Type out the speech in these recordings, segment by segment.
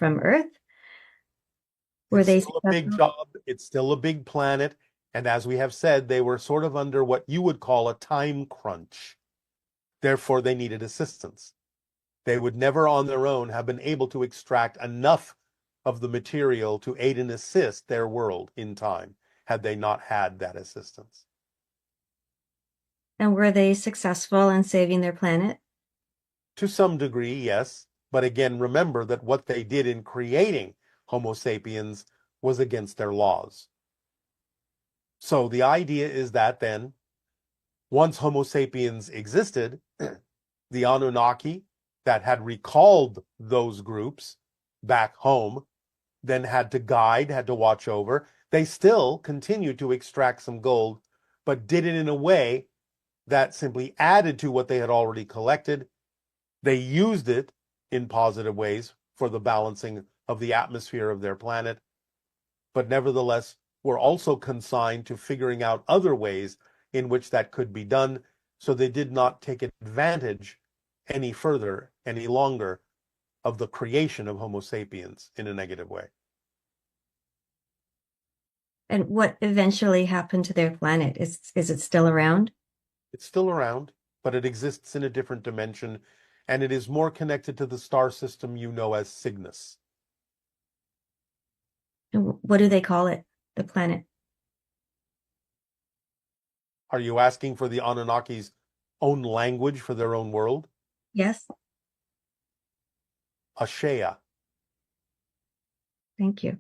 from Earth? Were It's they still a big successful? job. It's still a big planet. And as we have said, they were sort of under what you would call a time crunch. Therefore, they needed assistance. They would never on their own have been able to extract enough of the material to aid and assist their world in time had they not had that assistance. And were they successful in saving their planet? To some degree, yes. But again, remember that what they did in creating Homo sapiens was against their laws. So the idea is that then, once Homo sapiens existed, the Anunnaki that had recalled those groups back home then had to guide, had to watch over. They still continued to extract some gold, but did it in a way that simply added to what they had already collected. They used it in positive ways for the balancing of the atmosphere of their planet, but nevertheless were also consigned to figuring out other ways in which that could be done, so they did not take advantage any further, any longer, of the creation of Homo sapiens in a negative way. And what eventually happened to their planet? Is it still around? It's still around, but it exists in a different dimension, and it is more connected to the star system you know as Cygnus. And what do they call it? The planet? Are you asking for the Anunnaki's own language for their own world? Yes, Ashea. thank you.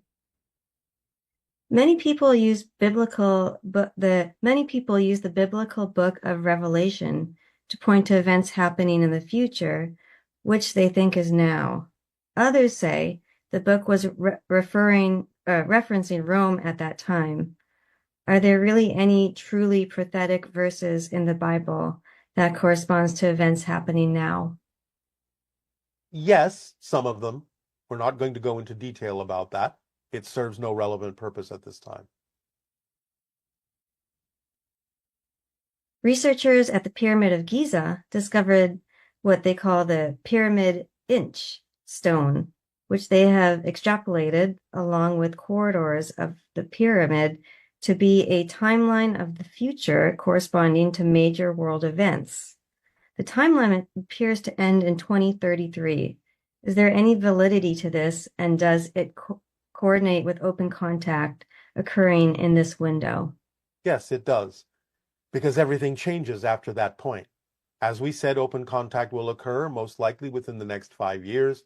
Many people use the biblical book of Revelation to point to events happening in the future, which they think is now. Others say the book was referencing Rome at that time. Are there really any truly prophetic verses in the Bible that corresponds to events happening now? Yes, some of them. We're not going to go into detail about that. It serves no relevant purpose at this time. Researchers at the Pyramid of Giza discovered what they call the Pyramid Inch stone, which they have extrapolated along with corridors of the pyramid to be a timeline of the future corresponding to major world events. The timeline appears to end in 2033. Is there any validity to this, and does it coordinate with open contact occurring in this window? Yes, it does, because everything changes after that point. As we said, open contact will occur most likely within the next 5 years,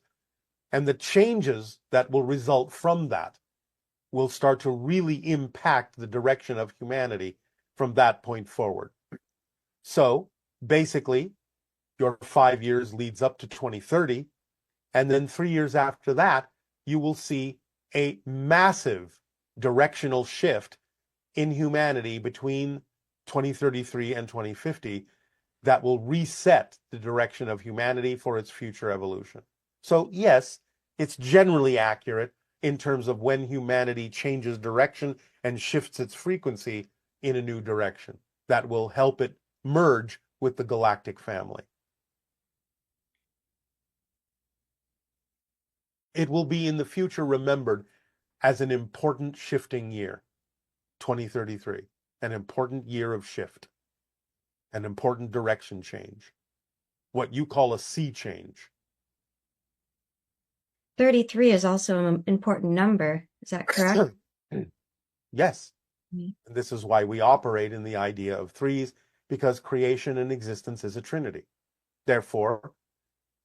and the changes that will result from that will start to really impact the direction of humanity from that point forward. So basically, your 5 years leads up to 2030, and then 3 years after that, you will see a massive directional shift in humanity between 2033 and 2050 that will reset the direction of humanity for its future evolution. So yes, it's generally accurate in terms of when humanity changes direction and shifts its frequency in a new direction that will help it merge with the galactic family. It will be in the future remembered as an important shifting year, 2033, an important year of shift, an important direction change, what you call a sea change. 33 is also an important number. Is that correct? Yes. Mhm. And this is why we operate in the idea of threes, because creation and existence is a trinity. Therefore,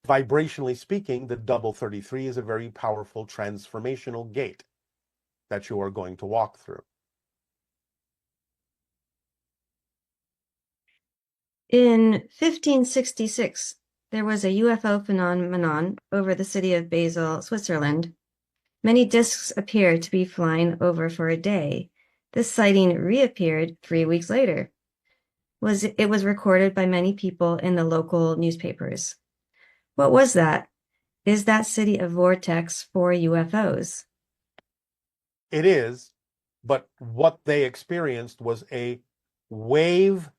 vibrationally speaking, the double 33 is a very powerful transformational gate that you are going to walk through. In 1566, there was a UFO phenomenon over the city of Basel, Switzerland. Many discs appeared to be flying over for a day. This sighting reappeared 3 weeks later. It was recorded by many people in the local newspapers. What was that? Is that city a vortex for UFOs? It is, but what they experienced was a wave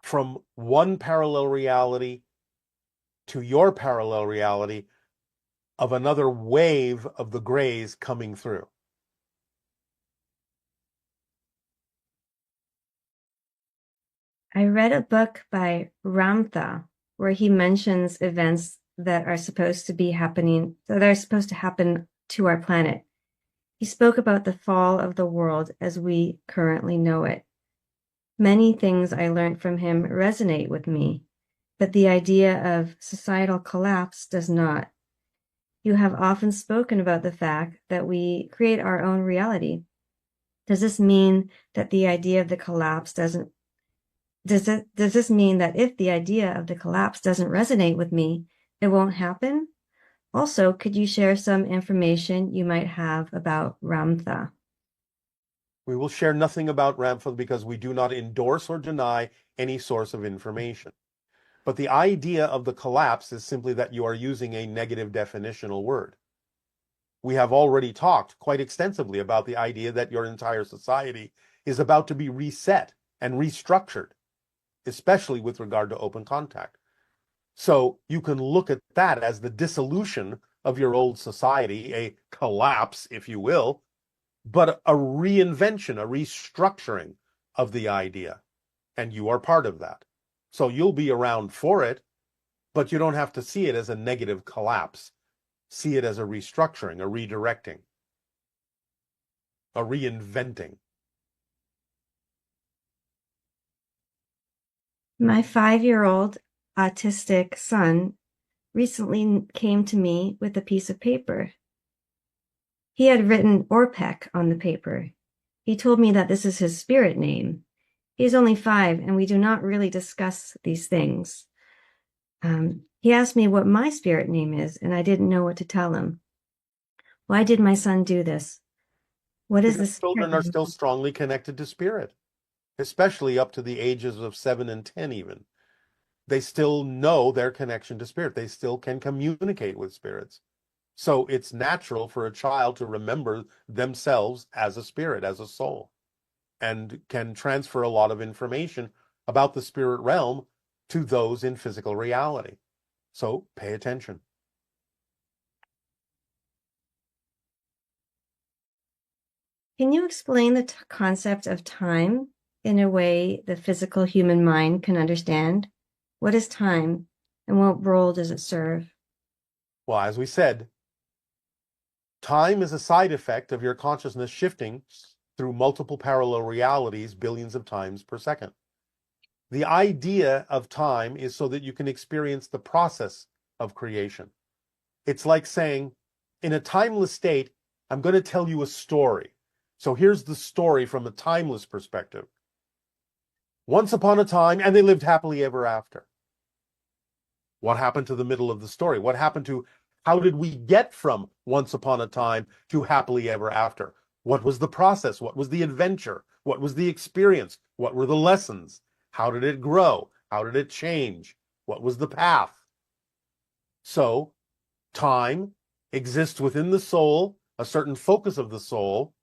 from one parallel reality to your parallel reality of another wave of the grays coming through. I read a book by Ramtha where he mentions events that are supposed to be happening, that are supposed to happen to our planet. He spoke about the fall of the world as we currently know it. Many things I learned from him resonate with me, but the idea of societal collapse does not. You have often spoken about the fact that we create our own reality. Does this mean that the idea of the collapse doesn't does this mean that if the idea of the collapse doesn't resonate with me, it won't happen? Also, could you share some information you might have about Ramtha? We will share nothing about Ramtha because we do not endorse or deny any source of information. But the idea of the collapse is simply that you are using a negative definitional word. We have already talked quite extensively about the idea that your entire society is about to be reset and restructured, especially with regard to open contact. So you can look at that as the dissolution of your old society, a collapse, if you will, but a reinvention, a restructuring of the idea. And you are part of that. So you'll be around for it, but you don't have to see it as a negative collapse. See it as a restructuring, a redirecting, a reinventing. My 5-year-old autistic son recently came to me with a piece of paper. He had written Orpek on the paper. He told me that this is his spirit name. He is only 5, and we do not really discuss these things. He asked me what my spirit name is, and I didn't know what to tell him. Why did my son do this? What is the Because spirit children are name? still strongly connected to spirit, especially up to the ages of 7 and 10 even. They still know their connection to spirit. They still can communicate with spirits. So it's natural for a child to remember themselves as a spirit, as a soul, and can transfer a lot of information about the spirit realm to those in physical reality. So pay attention. Can you explain the concept of time in a way the physical human mind can understand? What is time, and what role does it serve? Well, as we said, time is a side effect of your consciousness shifting through multiple parallel realities billions of times per second. The idea of time is so that you can experience the process of creation. It's like saying, in a timeless state, I'm going to tell you a story. So here's the story from a timeless perspective. Once upon a time, and they lived happily ever after. What happened to the middle of the story? What happened to how did we get from once upon a time to happily ever after? What was the process? What was the adventure? What was the experience? What were the lessons? How did it grow? How did it change? What was the path? So, time exists within the soul, a certain focus of the soul,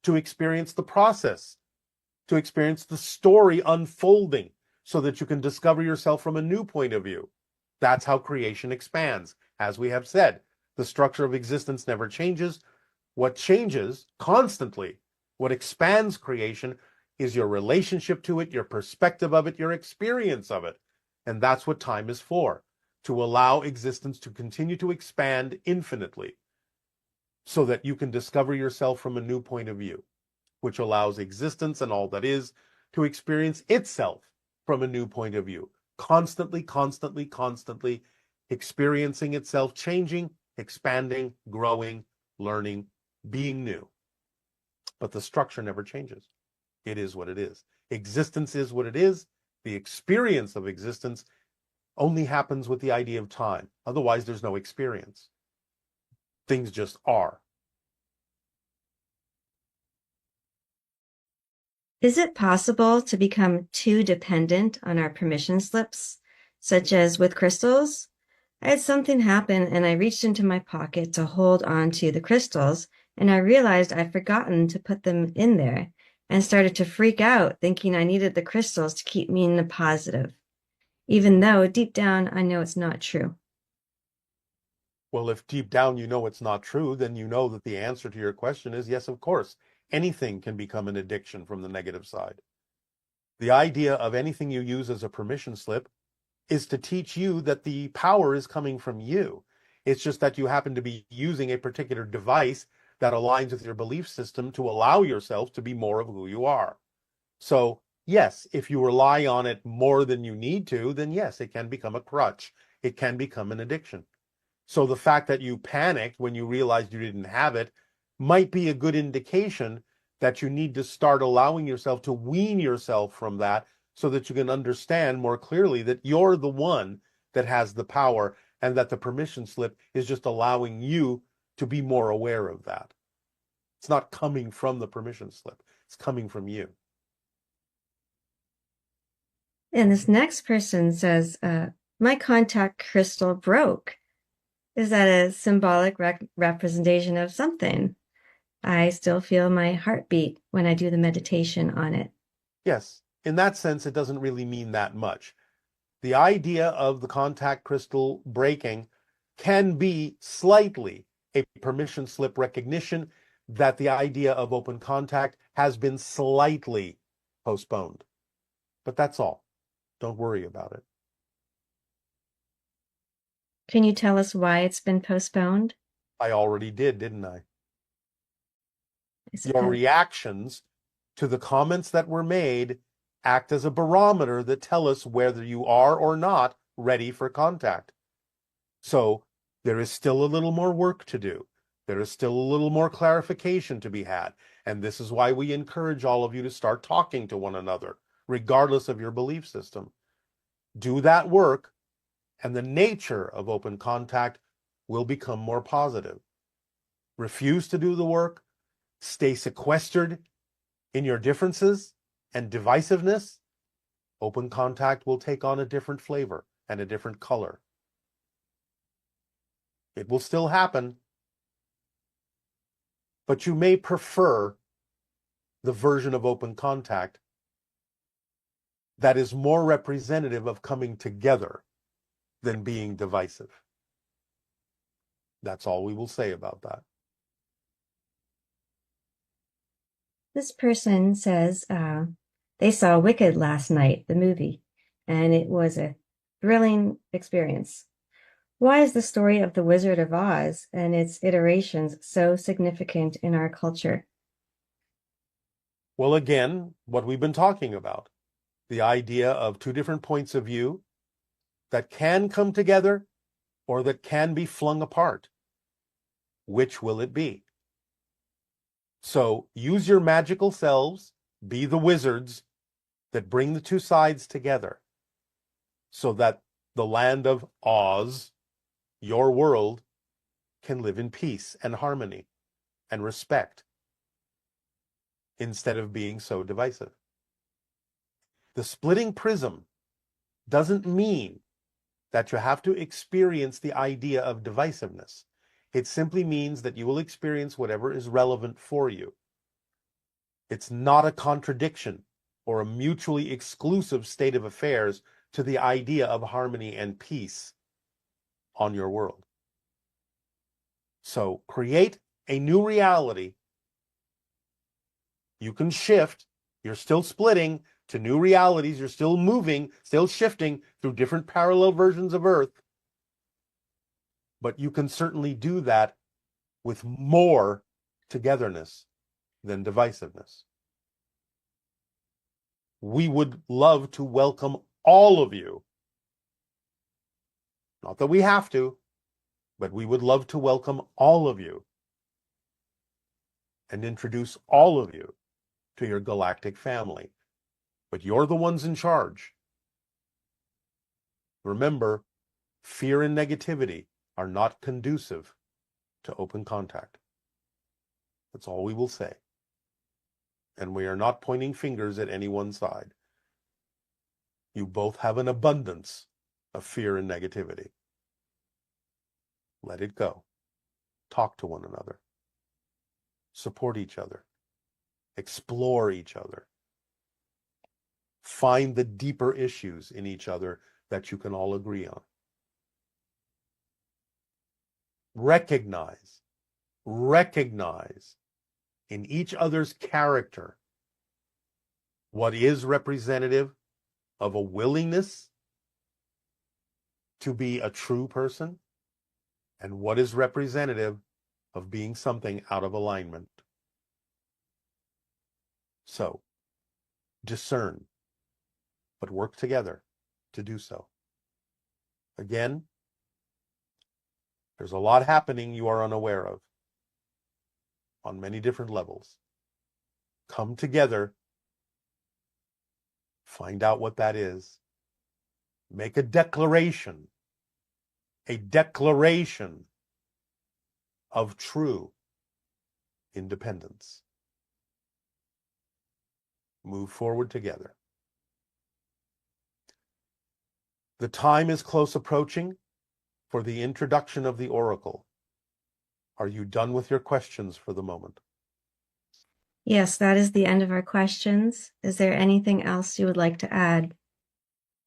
to experience the process, to experience the story unfolding so that you can discover yourself from a new point of view. That's how creation expands. As we have said, the structure of existence never changes. What changes constantly, what expands creation, is your relationship to it, your perspective of it, your experience of it. And that's what time is for, to allow existence to continue to expand infinitely so that you can discover yourself from a new point of view, which allows existence and all that is to experience itself from a new point of view, constantly, constantly, constantly experiencing itself, changing, expanding, growing, learning, being new. But the structure never changes. It is what it is. Existence is what it is. The experience of existence only happens with the idea of time. Otherwise, there's no experience. Things just are. Is it possible to become too dependent on our permission slips, such as with crystals? I had something happen and I reached into my pocket to hold on to the crystals, and I realized I'd forgotten to put them in there and started to freak out, thinking I needed the crystals to keep me in the positive, even though deep down I know it's not true. Well, if deep down you know it's not true, then you know that the answer to your question is yes, of course. Anything can become an addiction from the negative side. The idea of anything you use as a permission slip is to teach you that the power is coming from you. It's just that you happen to be using a particular device that aligns with your belief system to allow yourself to be more of who you are. So, yes, if you rely on it more than you need to, then yes, it can become a crutch. It can become an addiction. So the fact that you panicked when you realized you didn't have it might be a good indication that you need to start allowing yourself to wean yourself from that so that you can understand more clearly that you're the one that has the power and that the permission slip is just allowing you to be more aware of that. It's not coming from the permission slip. It's coming from you. And this next person says, my contact crystal broke. Is that a symbolic representation of something? I still feel my heartbeat when I do the meditation on it. Yes, in that sense, it doesn't really mean that much. The idea of the contact crystal breaking can be slightly a permission slip recognition that the idea of open contact has been slightly postponed. But that's all. Don't worry about it. Can you tell us why it's been postponed? I already did, didn't I? I Your suppose. reactions to the comments that were made act as a barometer that tell us whether you are or not ready for contact. So there is still a little more work to do. There is still a little more clarification to be had. And this is why we encourage all of you to start talking to one another, regardless of your belief system. Do that work, and the nature of open contact will become more positive. Refuse to do the work, stay sequestered in your differences and divisiveness. Open contact will take on a different flavor and a different color. It will still happen, but you may prefer the version of open contact that is more representative of coming together than being divisive. That's all we will say about that. This person says they saw Wicked last night, the movie, and it was a thrilling experience. Why is the story of the Wizard of Oz and its iterations so significant in our culture? Well, again, what we've been talking about, the idea of two different points of view that can come together or that can be flung apart. Which will it be? So use your magical selves, be the wizards that bring the two sides together so that the land of Oz, your world, can live in peace and harmony and respect instead of being so divisive. The splitting prism doesn't mean that you have to experience the idea of divisiveness. It simply means that you will experience whatever is relevant for you. It's not a contradiction or a mutually exclusive state of affairs to the idea of harmony and peace on your world. So create a new reality. You can shift. You're still splitting to new realities. You're still moving, still shifting through different parallel versions of Earth. But you can certainly do that with more togetherness than divisiveness. We would love to welcome all of you. Not that we have to, but we would love to welcome all of you and introduce all of you to your galactic family. But you're the ones in charge. Remember, fear and negativity are not conducive to open contact. That's all we will say. And we are not pointing fingers at any one side. You both have an abundance of fear and negativity. Let it go. Talk to one another. Support each other. Explore each other. Find the deeper issues in each other that you can all agree on. recognize in each other's character what is representative of a willingness to be a true person and what is representative of being something out of alignment. So, discern, but work together to do so. Again, there's a lot happening you are unaware of on many different levels. Come together, find out what that is, make a declaration of true independence. Move forward together. The time is close approaching for the introduction of the oracle. Are you done with your questions for the moment? Yes, that is the end of our questions. Is there anything else you would like to add?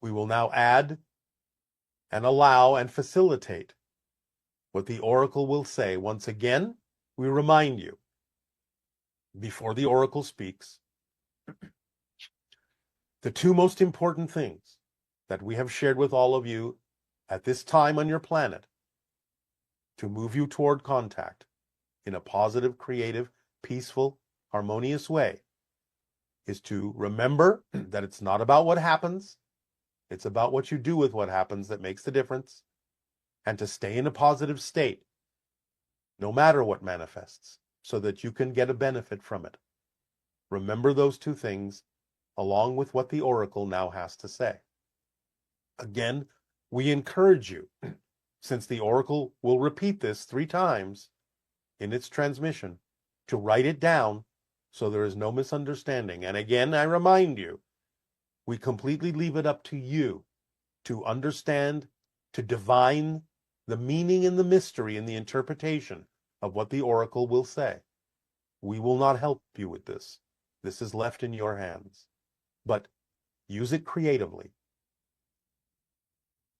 We will now add and allow and facilitate what the oracle will say. Once again, we remind you, before the oracle speaks, the two most important things that we have shared with all of you at this time on your planet to move you toward contact in a positive, creative, peaceful, harmonious way is to remember that it's not about what happens, it's about what you do with what happens that makes the difference, and to stay in a positive state no matter what manifests so that you can get a benefit from it. Remember those two things along with what the oracle now has to say. Again, we encourage you, since the oracle will repeat this 3 times in its transmission, to write it down so there is no misunderstanding. And again, I remind you, we completely leave it up to you to understand, to divine the meaning and the mystery and the interpretation of what the oracle will say. We will not help you with this. This is left in your hands. But use it creatively.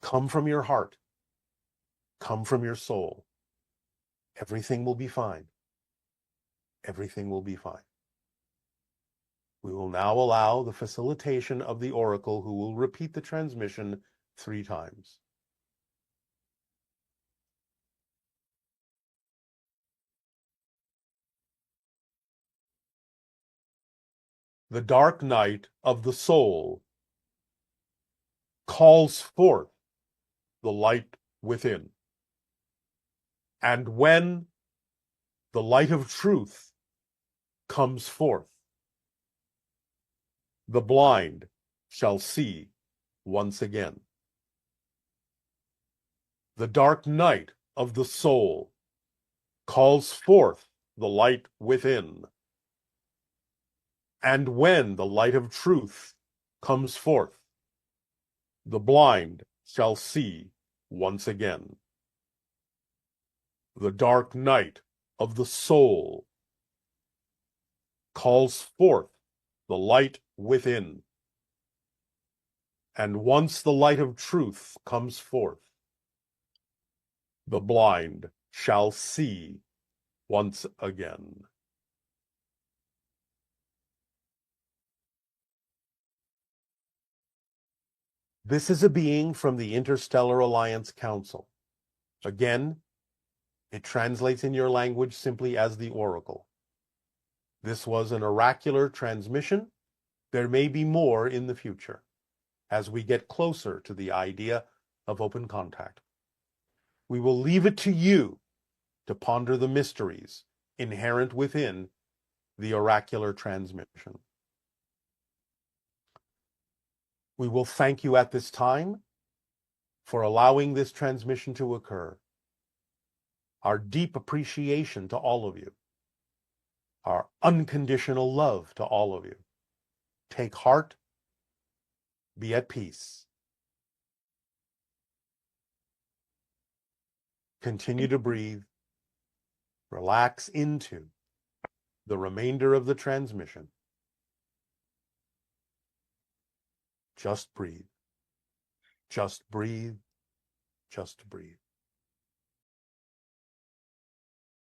Come from your heart. Come from your soul. Everything will be fine. Everything will be fine. We will now allow the facilitation of the oracle, who will repeat the transmission 3 times. The dark night of the soul calls forth the light within. And when the light of truth comes forth, the blind shall see once again. The dark night of the soul calls forth the light within. And when the light of truth comes forth, the blind shall see once again. The dark night of the soul calls forth the light within. And once the light of truth comes forth, the blind shall see once again. This is a being from the Interstellar Alliance Council. Again, it translates in your language simply as the Oracle. This was an oracular transmission. There may be more in the future as we get closer to the idea of open contact. We will leave it to you to ponder the mysteries inherent within the oracular transmission. We will thank you at this time for allowing this transmission to occur. Our deep appreciation to all of you. Our unconditional love to all of you. Take heart. Be at peace. Continue to breathe. Relax into the remainder of the transmission. Just breathe. Just breathe. Just breathe.